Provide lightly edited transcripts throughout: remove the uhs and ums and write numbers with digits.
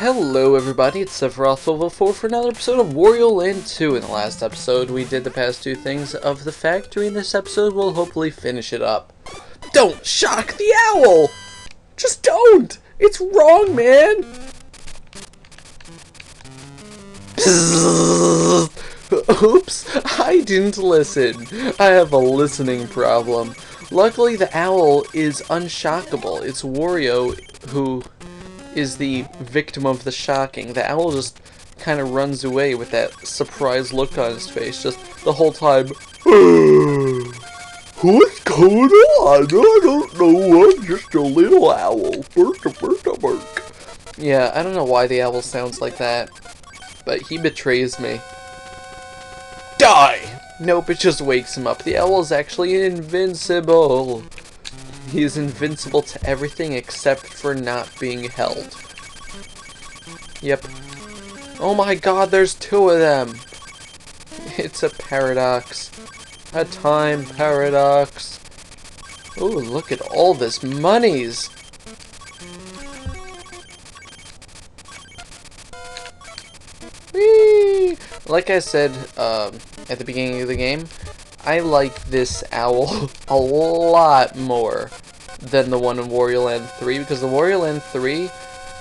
Hello everybody, it's Sephiroth1204 for another episode of Wario Land 2. In the last episode, we did the past two things of the factory. In this episode, we'll hopefully finish it up. Don't shock the owl! Just don't! It's wrong, man! Oops, I didn't listen. I have a listening problem. Luckily, the owl is unshockable. It's Wario who is the victim of the shocking. The owl just kind of runs away with that surprised look on his face, just the whole time. What's going on? I don't know. I'm just a little owl. Burk. Yeah, I don't know why the owl sounds like that, but he betrays me. Die! Nope, it just wakes him up. The owl is actually invincible. He is invincible to everything except for not being held. Yep. Oh my god, there's two of them! It's a paradox. A time paradox. Ooh, look at all this monies! Whee! Like I said at the beginning of the game, I like this owl a lot more than the one in Wario Land 3, because the Wario Land 3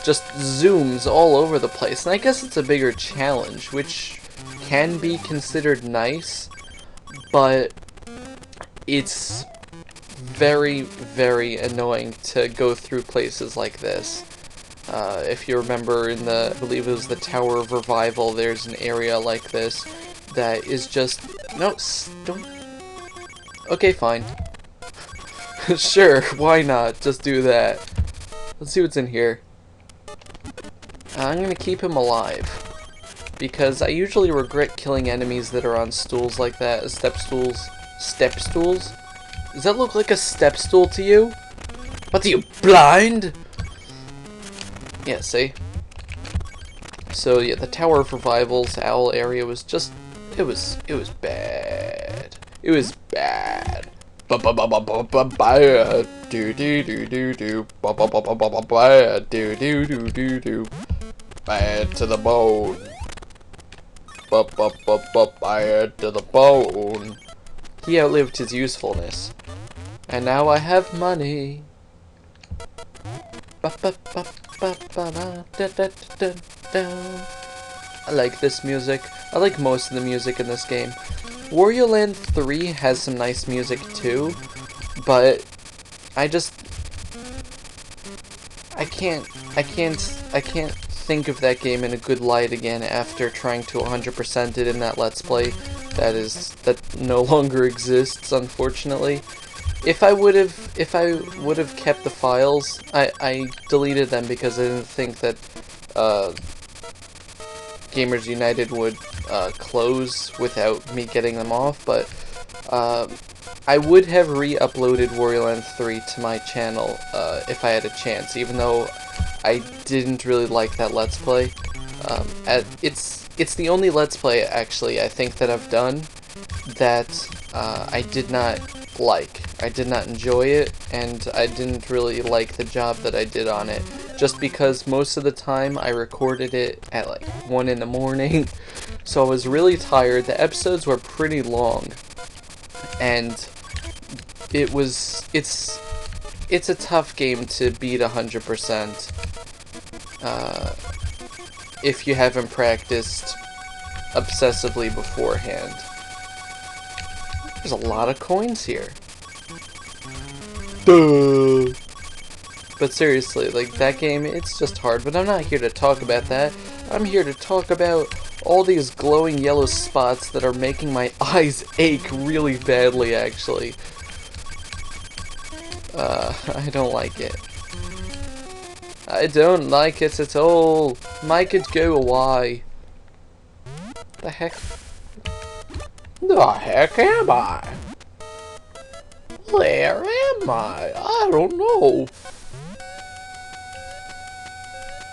just zooms all over the place, and I guess it's a bigger challenge, which can be considered nice, but it's very, very annoying to go through places like this. If you remember in the, I believe it was the Tower of Revival, there's an area like this that is just, no, don't. Okay, fine. Sure, why not? Just do that. Let's see what's in here. I'm gonna keep him alive, because I usually regret killing enemies that are on stools like that. Step stools? Does that look like a step stool to you? What, are you blind? Yeah, see? So yeah, the Tower of Revival's owl area was just, it was bad. It was bad. Bad. Do do do do do. Bad. Do do do do do. Bad to the bone. Bad to the bone. He outlived his usefulness, and now I have money. I like this music. I like most of the music in this game. Wario Land 3 has some nice music too, but I can't think of that game in a good light again after trying to 100% it in that Let's Play that no longer exists, unfortunately. If I would have kept the files, I deleted them because I didn't think that Gamers United would close without me getting them off, but I would have re-uploaded Wario Land 3 to my channel if I had a chance, even though I didn't really like that Let's Play. It's the only Let's Play, actually, I think that I've done that I did not like. I did not enjoy it, and I didn't really like the job that I did on it, just because most of the time I recorded it at like 1 in the morning, so I was really tired. The episodes were pretty long, and it's a tough game to beat 100% if you haven't practiced obsessively beforehand. There's a lot of coins here. Duh. But seriously, like, that game, it's just hard. But I'm not here to talk about that. I'm here to talk about all these glowing yellow spots that are making my eyes ache really badly, actually. I don't like it. I don't like it at all. Make it go away. The heck? The heck am I? Where am I? I don't know.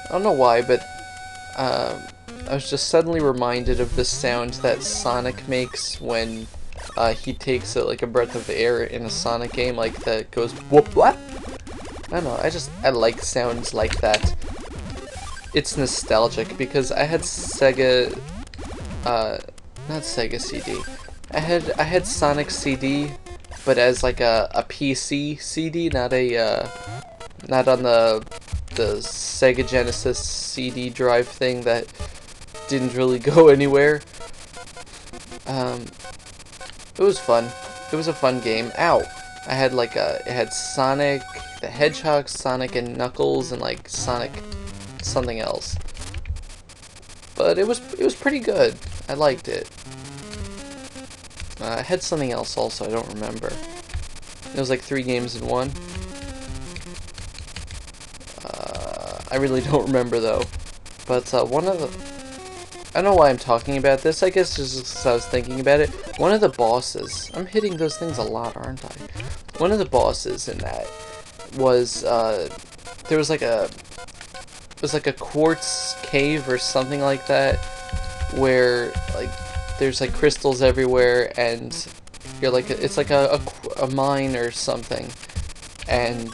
I don't know why, but I was just suddenly reminded of the sound that Sonic makes when he takes like a breath of air in a Sonic game, like that goes whoop what? I don't know, I like sounds like that. it's nostalgic because I had Sega, not Sega CD. I had Sonic CD, but as like a PC CD, not a not on the Sega Genesis CD drive thing that didn't really go anywhere. It was fun. It was a fun game. Ow! I had like it had Sonic the Hedgehog, Sonic and Knuckles, and like Sonic something else. But it was pretty good. I liked it. I had something else also. I don't remember. It was like 3 games in one. I really don't remember though. But one of the... I don't know why I'm talking about this. I guess just because I was thinking about it. One of the bosses... I'm hitting those things a lot, aren't I? One of the bosses in that was... there was like a... It was like a quartz cave or something like that. Where, like, there's like crystals everywhere and you're like... It's like a mine or something. And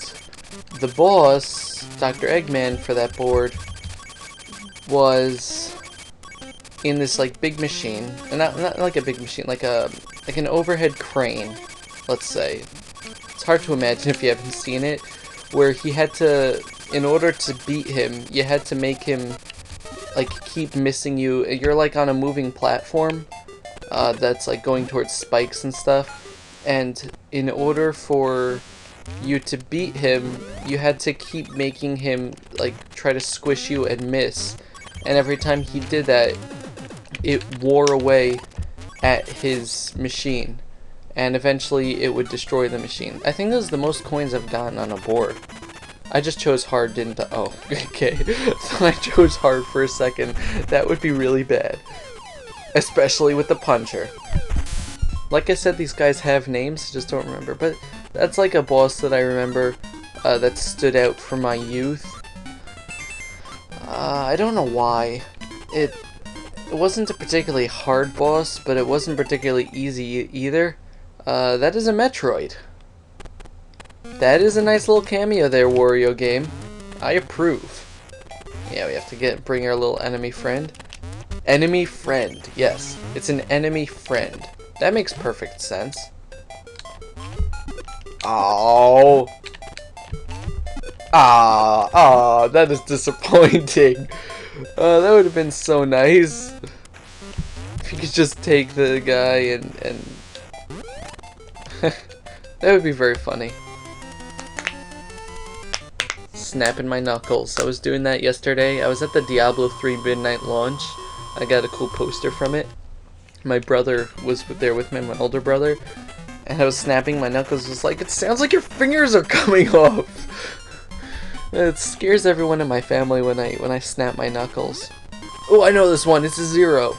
the boss... Dr. Eggman for that board was in this like big machine, and not like a big machine, like an overhead crane, let's say. It's hard to imagine if you haven't seen it, where he had to, in order to beat him, you had to make him like keep missing you. You're like on a moving platform that's like going towards spikes and stuff, and in order for you to beat him, you had to keep making him like try to squish you and miss, and every time he did that, it wore away at his machine, and eventually it would destroy the machine. I think this is the most coins I've gotten on a board. I just chose hard, didn't I? Oh, okay. So I chose hard for a second. That would be really bad, especially with the puncher. Like I said, these guys have names, I just don't remember, but that's like a boss that I remember that stood out from my youth. I don't know why. It wasn't a particularly hard boss, but it wasn't particularly easy either. That is a Metroid. That is a nice little cameo there, Wario game. I approve. Yeah, we have to bring our little enemy friend. Enemy friend, yes. It's an enemy friend. That makes perfect sense. Oh. That is disappointing. That would have been so nice. If you could just take the guy and that would be very funny. Snapping my knuckles. I was doing that yesterday. I was at the Diablo 3 midnight launch. I got a cool poster from it. My brother was there with me, my older brother, and I was snapping my knuckles. It was like, it sounds like your fingers are coming off. It scares everyone in my family when I snap my knuckles. Oh, I know this one. It's a 0.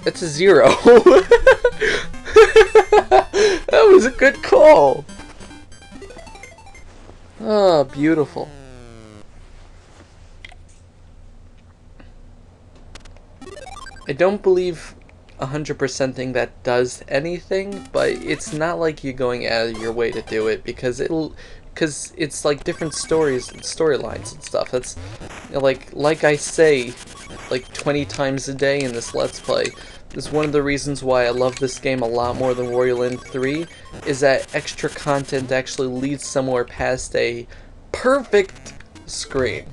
It's a 0. That was a good call. Oh, beautiful. I don't believe 100% that does anything, but it's not like you're going out of your way to do it, because it's like different stories and storylines and stuff. That's, you know, like I say like 20 times a day in this Let's Play. Is one of the reasons why I love this game a lot more than Wario Land 3, is that extra content actually leads somewhere past a perfect screen,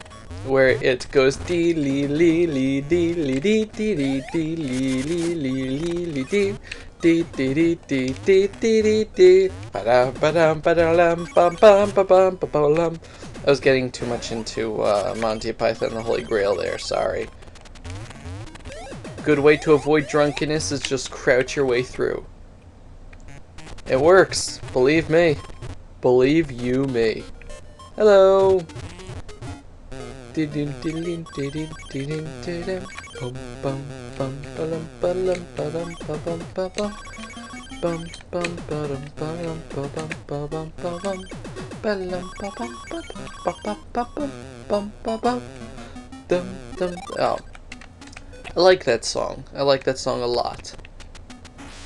where it goes dee lee lee lee dee lee dee dee dee dee lee lee lee lee dee dee dee dee dee dee dee dee dee ba-da ba-dum ba-da-lum bum bum ba-bum ba-ba-lum. I was getting too much into Monty Python and the Holy Grail there, sorry. Good way to avoid drunkenness is just crouch your way through. It works, believe me. Believe you me. Hello. Oh. I like that song. I like that song a lot.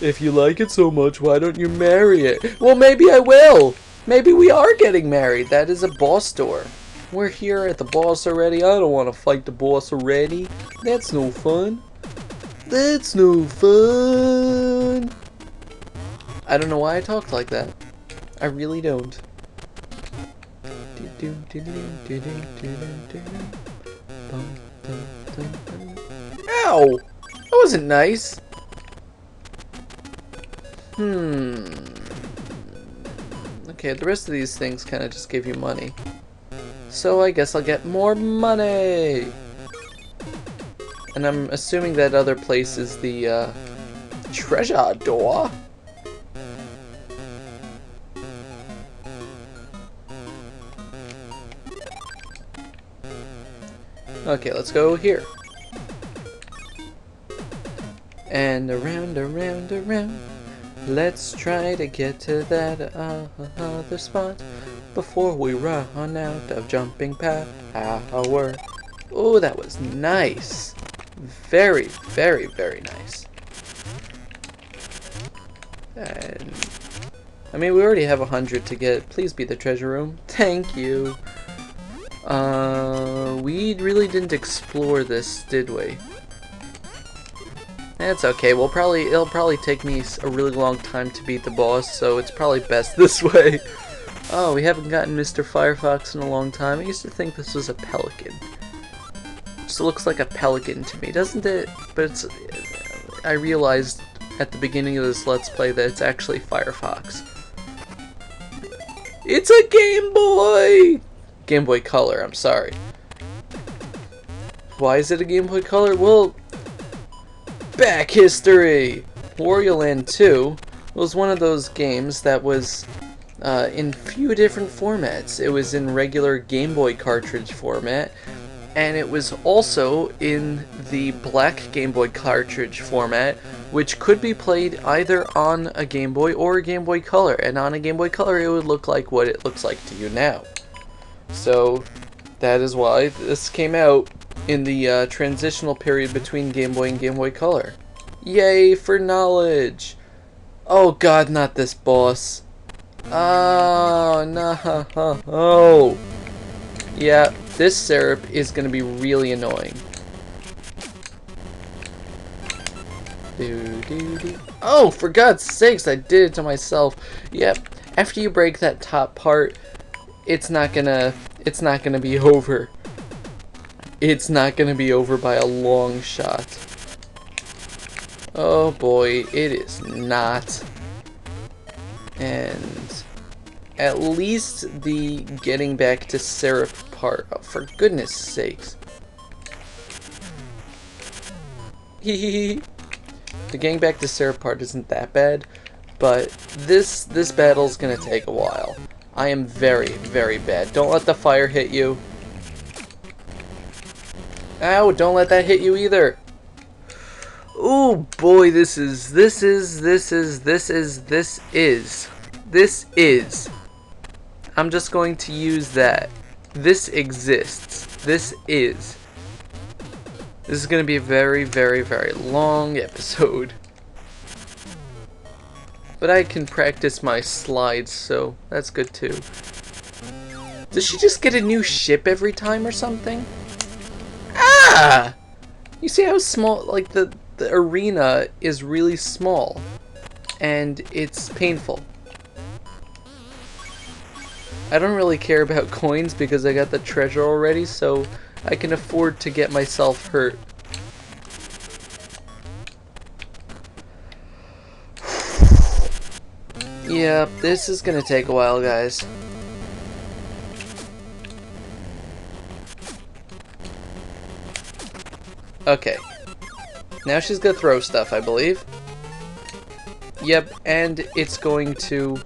If you like it so much, why don't you marry it? Well, maybe I will. Maybe we are getting married. That is a boss door. We're here at the boss already. I don't want to fight the boss already. That's no fun. That's no fun. I don't know why I talked like that. I really don't. Ow! That wasn't nice. Okay, the rest of these things kind of just give you money. So I guess I'll get more money! And I'm assuming that other place is the, treasure door? Okay, let's go here. And around, around, around. Let's try to get to that other spot before we run out of jumping power. Oh, that was nice. Very, very, very nice. And I mean, we already have 100 to get. Please be the treasure room. Thank you. We really didn't explore this, did we? That's okay. It'll probably take me a really long time to beat the boss, so it's probably best this way. Oh, we haven't gotten Mr. Firefox in a long time. I used to think this was a pelican. Just looks like a pelican to me, doesn't it? But it's. I realized at the beginning of this Let's Play that it's actually Firefox. It's a Game Boy! Game Boy Color, I'm sorry. Why is it a Game Boy Color? Well, back history! Wario Land 2 was one of those games that was in few different formats. It was in regular Game Boy cartridge format, and it was also in the black Game Boy cartridge format, which could be played either on a Game Boy or a Game Boy Color, and on a Game Boy Color it would look like what it looks like to you now. So that is why this came out in the transitional period between Game Boy and Game Boy Color. Yay for knowledge! Oh god, not this boss. Oh no. Oh. Yeah, this syrup is gonna be really annoying. Oh, for God's sakes, I did it to myself. Yep, after you break that top part, it's not gonna be over. It's not gonna be over by a long shot. Oh boy, it is not. And at least the getting back to syrup part, oh, for goodness sakes. The getting back to syrup part isn't that bad, but this battle's gonna take a while. I am very, very bad. Don't let the fire hit you. Ow, don't let that hit you either. Ooh, boy, this is. I'm just going to use that. This exists. This is going to be a very, very, very long episode. But I can practice my slides, so that's good too. Does she just get a new ship every time or something? Ah! You see how small, like the arena is really small. And it's painful. I don't really care about coins because I got the treasure already, so I can afford to get myself hurt. Yeah, this is gonna take a while, guys. Okay. Now she's gonna throw stuff, I believe. Yep, and it's going to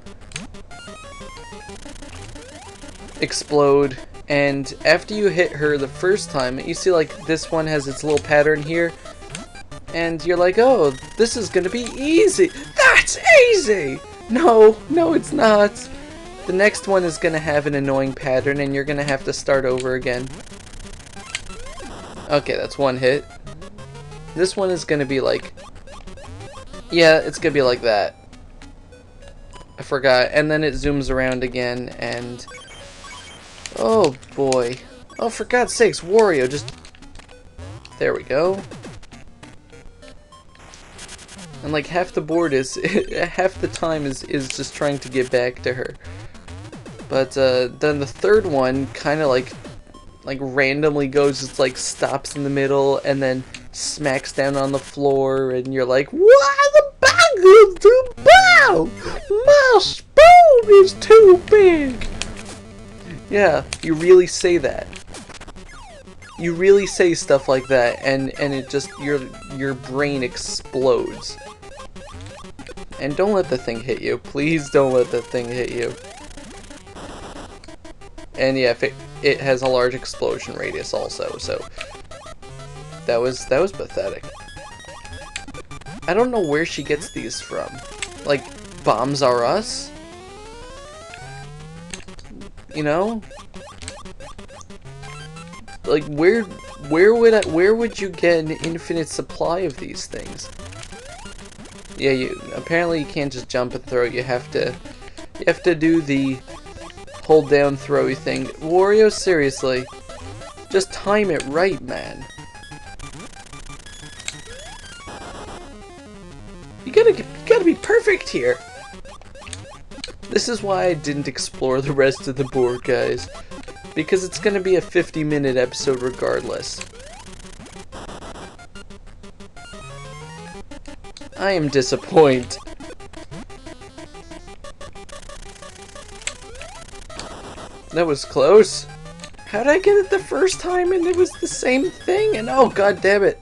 explode. And after you hit her the first time, you see like this one has its little pattern here. And you're like, oh, this is gonna be easy. That's easy! No, it's not. The next one is gonna have an annoying pattern and you're gonna have to start over again. Okay, that's one hit. This one is gonna be like Yeah, it's gonna be like that. I forgot. And then it zooms around again, and... oh, boy. Oh, for God's sakes, Wario, just... there we go. And like half the board is... half the time is just trying to get back to her. But then the third one kind of like randomly goes, just like stops in the middle and then smacks down on the floor, and you're like, why the bag is too bow? My spoon is too big. Yeah, you really say that. You really say stuff like that, and it just, your brain explodes. And don't let the thing hit you. Please don't let the thing hit you. And yeah, it has a large explosion radius also, so that was pathetic. I don't know where she gets these from. Like, Bombs Are Us? You know? Like, where would you get an infinite supply of these things? Yeah, apparently you can't just jump and throw. You have to do the hold down throwy thing. Wario, seriously. Just time it right, man. You gotta be perfect here. This is why I didn't explore the rest of the board, guys. Because it's gonna be a 50-minute episode regardless. I am disappointed. That was close. How did I get it the first time and it was the same thing? And oh, god damn it.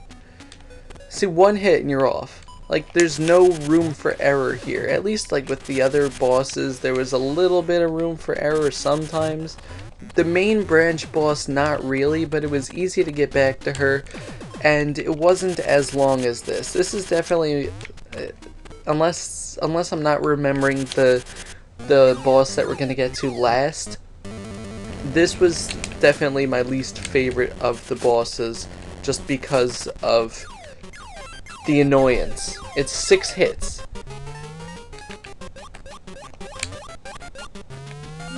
See, one hit and you're off. Like, there's no room for error here. At least, like, with the other bosses, there was a little bit of room for error sometimes. The main branch boss, not really, but it was easy to get back to her. And it wasn't as long as this. This is definitely... unless I'm not remembering the boss that we're gonna get to last, this was definitely my least favorite of the bosses, just because of the annoyance. It's 6 hits.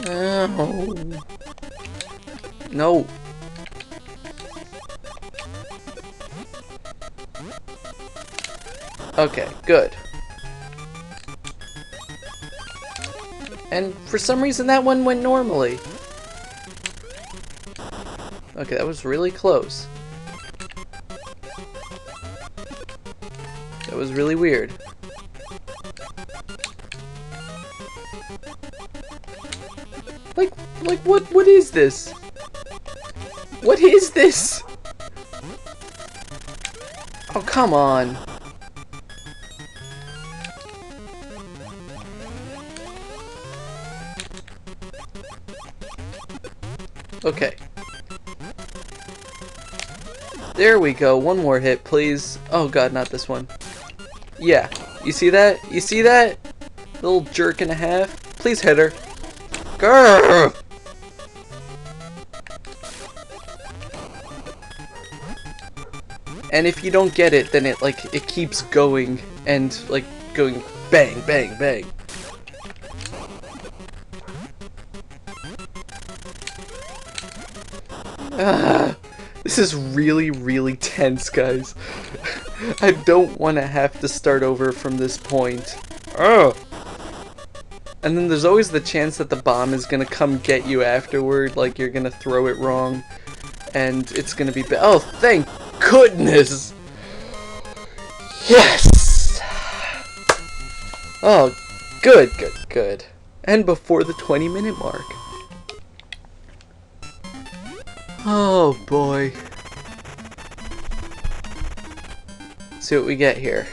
Oh. No. Okay, good. And for some reason that one went normally. Okay, that was really close. That was really weird. Like what is this? What is this? Oh, come on. Okay. There we go. One more hit, please. Oh god, not this one. Yeah. You see that? You see that? Little jerk and a half. Please hit her. Grrr! And if you don't get it, then it keeps going and like going bang, bang, bang. This is really, really tense, guys. I don't want to have to start over from this point. Ugh. And then there's always the chance that the bomb is gonna come get you afterward, like you're gonna throw it wrong, and it's gonna be oh, thank goodness! Yes! Oh, good, good, good. And before the 20-minute mark. Oh boy. Let's see what we get here.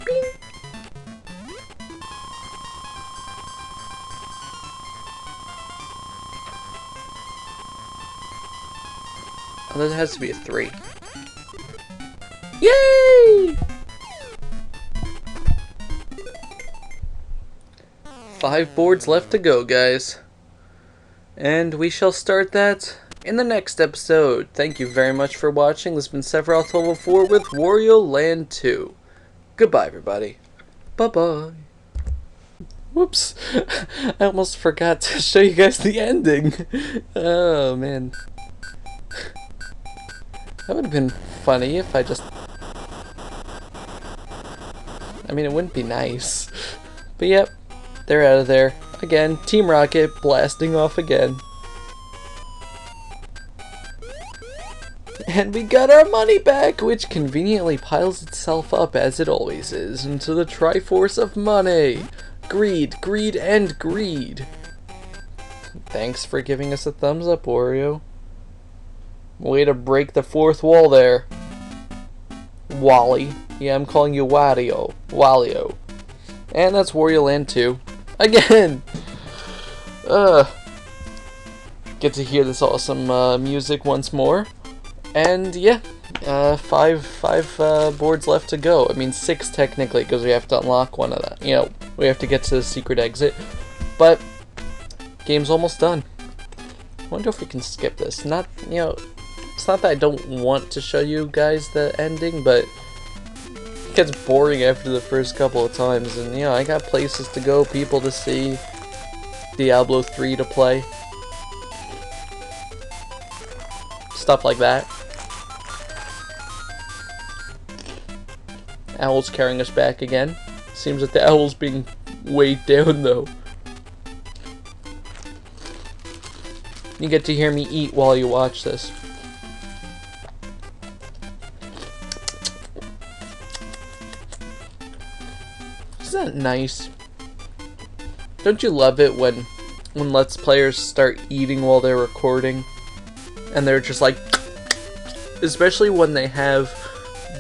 Bing. Oh, that has to be a 3. Yay! 5 boards left to go, guys. And we shall start that in the next episode. Thank you very much for watching. This has been Sephiroth Level 4 with Wario Land 2. Goodbye, everybody. Bye-bye. Whoops. I almost forgot to show you guys the ending. Oh, man. That would have been funny if I just... I mean, it wouldn't be nice. But yep, they're out of there. Again, Team Rocket blasting off again. And we got our money back, which conveniently piles itself up, as it always is, into the Triforce of money. Greed, greed, and greed. Thanks for giving us a thumbs up, Wario. Way to break the fourth wall there. Wally. Yeah, I'm calling you Wario. Wario. And that's Wario Land 2. Again! Get to hear this awesome music once more. And yeah, five boards left to go. I mean, 6 technically, because we have to unlock one of them. You know, we have to get to the secret exit. But, game's almost done. I wonder if we can skip this. Not, you know, it's not that I don't want to show you guys the ending, but it gets boring after the first couple of times. And, you know, I got places to go, people to see, Diablo 3 to play. Stuff like that. Owl's carrying us back again. Seems that the owl's being weighed down, though. You get to hear me eat while you watch this. Isn't that nice? Don't you love it when Let's Players start eating while they're recording? And they're just like... Especially when they have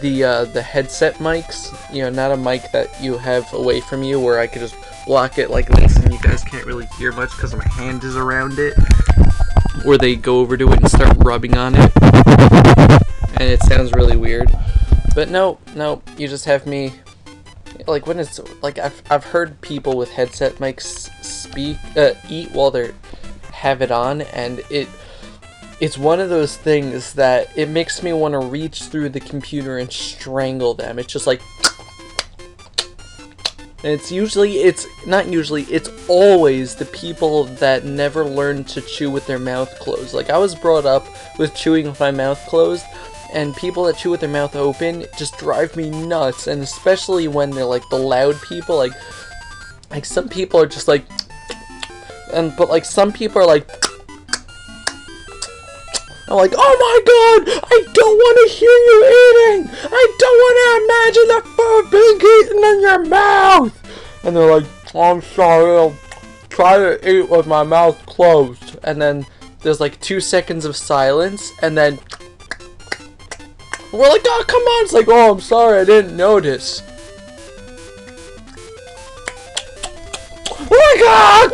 the headset mics, you know, not a mic that you have away from you where I could just block it like this and you guys can't really hear much because my hand is around it. Or they go over to it and start rubbing on it. And it sounds really weird. But no, you just have me, like when it's, like I've heard people with headset mics eat while they have it on, and it's one of those things that it makes me want to reach through the computer and strangle them. It's just like... And it's always the people that never learn to chew with their mouth closed. Like, I was brought up with chewing with my mouth closed, and people that chew with their mouth open just drive me nuts. And especially when they're like the loud people, like some people are just like... But like some people are like... I'm like, oh my god, I don't want to hear you eating! I don't want to imagine the food being eaten in your mouth! And they're like, oh, I'm sorry, I'll try to eat with my mouth closed. And then there's like 2 seconds of silence, and then we're like, oh, come on! It's like, oh, I'm sorry, I didn't notice. Oh my god!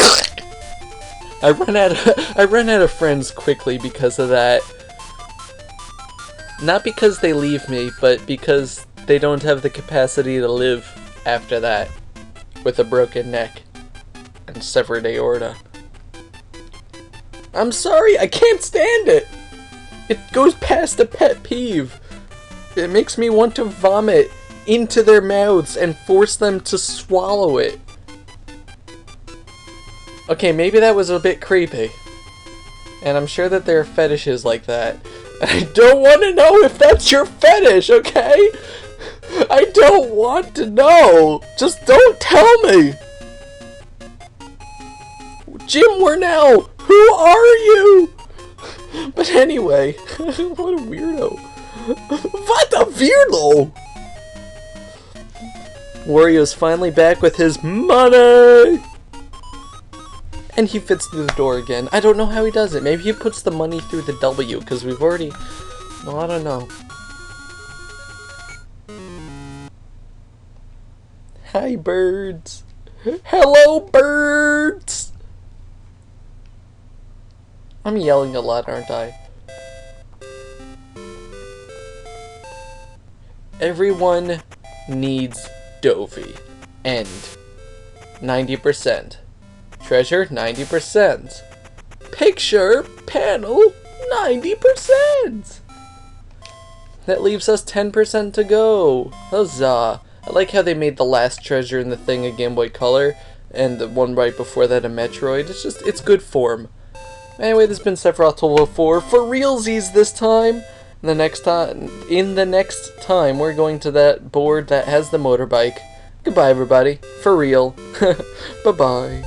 I run out of friends quickly because of that. Not because they leave me, but because they don't have the capacity to live after that with a broken neck and severed aorta. I'm sorry, I can't stand it. It goes past a pet peeve. It makes me want to vomit into their mouths and force them to swallow it. Okay, maybe that was a bit creepy. And I'm sure that there are fetishes like that. I don't want to know if that's your fetish, okay? I don't want to know. Just don't tell me. Jim Wernell, who are you? But anyway, what a weirdo. What a weirdo! Wario's finally back with his money! And he fits through the door again. I don't know how he does it. Maybe he puts the money through the W, because we've already... Well, I don't know. Hi, birds. Hello, birds! I'm yelling a lot, aren't I? Everyone needs Dovey. End. 90%. Treasure, 90%. Picture, panel, 90%. That leaves us 10% to go. Huzzah. I like how they made the last treasure in the thing a Game Boy Color, and the one right before that a Metroid. It's good form. Anyway, this has been Sephiroth 4 for realsies this time. In the next time, we're going to that board that has the motorbike. Goodbye, everybody. For real. Bye-bye.